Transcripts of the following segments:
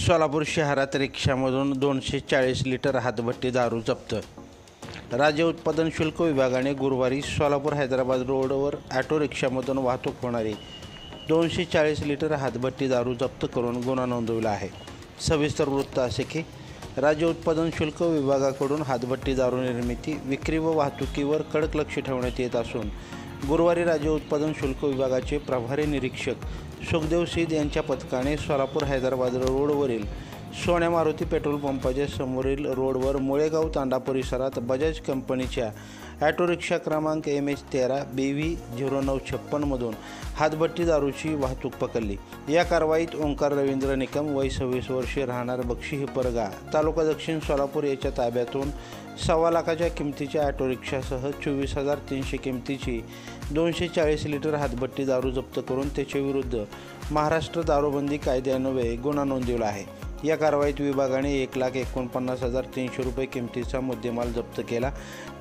सोलापूर शहरात रिक्षामधून 240 लिटर हातभट्टी दारू जप्त। राज्य उत्पादन शुल्क विभागाने गुरुवारी सोलापूर हैदराबाद रोडवर ऑटो रिक्षामधून वाहतूक होणारी 240 लिटर हातभट्टी दारू जप्त करून गुन्हा नोंदवला आहे। सविस्तर वृत्त असे की राज्य उत्पादन शुल्क विभागाकडून हातभट्टी दारू निर्मिती, विक्री व वाहतुकीवर कडक लक्ष ठेवण्यात येत असून गुरुवारी राज्य उत्पादन शुल्क विभागाचे प्रभारी निरीक्षक सुखदेव सिद यांच्या पथकाने सोलापूर हैदराबाद रोडवरील सोन्या मारुती पेट्रोल पंपाच्या समोरील रोडवर मुळेगाव तांडा परिसरात बजाज कंपनीच्या ऑटो रिक्षा क्रमांक MH13 BV 0956 मधून हातभट्टी दारूची वाहतूक पकडली। या कारवाईत ओंकार रवींद्र निकम वय 26 वर्षे राहणार बक्षी हिपरगा तालुका दक्षिण सोलापूर याच्या ताब्यातून 1.25 लाखाच्या किमतीच्या ऑटो रिक्षासह 24,300 किमतीची 240 लिटर हातभट्टी दारू जप्त करून त्याच्या विरुद्ध महाराष्ट्र दारूबंदी कायद्यान्वये गुन्हा नोंदवला आहे। या कारवाईत विभागाने 1,49,300 रुपये किमतीचा मुद्देमाल जप्त केला।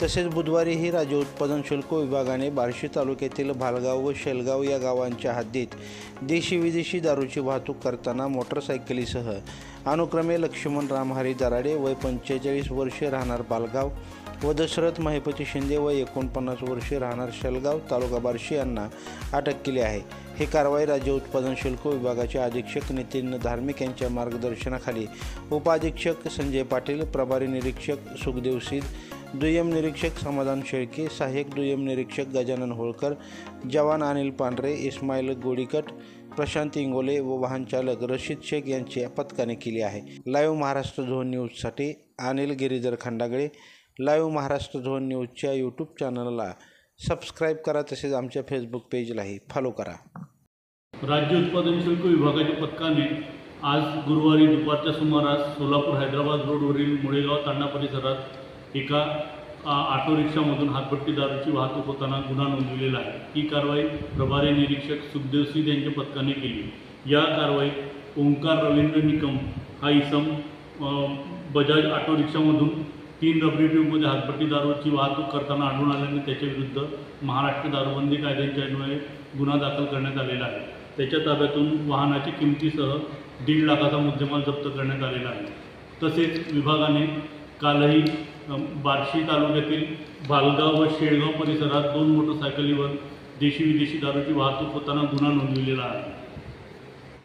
तसेच बुधवारीही राज्य उत्पादन शुल्क विभागाने बार्शी तालुक्यातील भालगाव व शेलगाव या गावांच्या हद्दीत देशी विदेशी दारूची वाहतूक करताना मोटरसायकलीसह अनुक्रमे लक्ष्मण रामहरी दराडे वय 45 वर्षे राहणार बालगाव व दशरथ महिपती शिंदे वय 49 वर्षे राहणार शेलगाव तालुका बार्शी यांना अटक केली आहे। ही कारवाई राज्य उत्पादन शुल्क विभागाचे अधीक्षक नितीन धार्मिक यांच्या मार्गदर्शनाखाली उपअधीक्षक संजय पाटील, प्रभारी निरीक्षक सुखदेव सिद, दुय्यम निरीक्षक समाधान शेळके, सहाय्यक दुय्यम निरीक्षक गजानन होळकर, जवान अनिल पांढरे, इस्माईल गोडीकट, प्रशांत इंगोले व वाहन चालक रशीद शेख यांच्या पथकाने केली आहे। लाईव्ह महाराष्ट्र झोन न्यूजसाठी अनिल गिरीधर खंडागळे। लाईव्ह महाराष्ट्र झोन न्यूजच्या यूट्यूब चॅनलला सबस्क्राईब करा, तसेच आमच्या फेसबुक पेजलाही फॉलो करा। राज्य उत्पादन शुल्क विभागाच्या पथकाने आज गुरुवारी दुपारच्या सुमारास सोलापूर हैदराबाद रोडवरील मुळेगाव तांडा परिसरात एका ऑटो रिक्षामधून हातभट्टी दारूची वाहतूक होताना गुन्हा नोंदवलेला आहे। ही कारवाई प्रभारी निरीक्षक सुखदेव सिद यांच्या पथकाने केली। या कारवाईत ओंकार रवींद्र निकम हा इसम बजाज ऑटो रिक्षामधून 3 रबरी ट्यूबमध्ये हातभट्टी दारूची वाहतूक करताना आढळून आल्याने त्याच्या विरुद्ध महाराष्ट्र दारूबंदी कायद्याच्या अन्वये गुन्हा दाखल करण्यात आलेला आहे। त्याच्या ताब्यातून वाहनाची किमतीसह 1.5 लाखाचा मुद्देमाल जप्त करण्यात आलेला आहे। तसेच विभागाने कालही बार्शी तालुक्यातील भालगाव व शेळगाव परिसरात 2 मोटरसायकलीवर देशी विदेशी दारूची वाहतूक होताना गुन्हा नोंदवलेला आहे।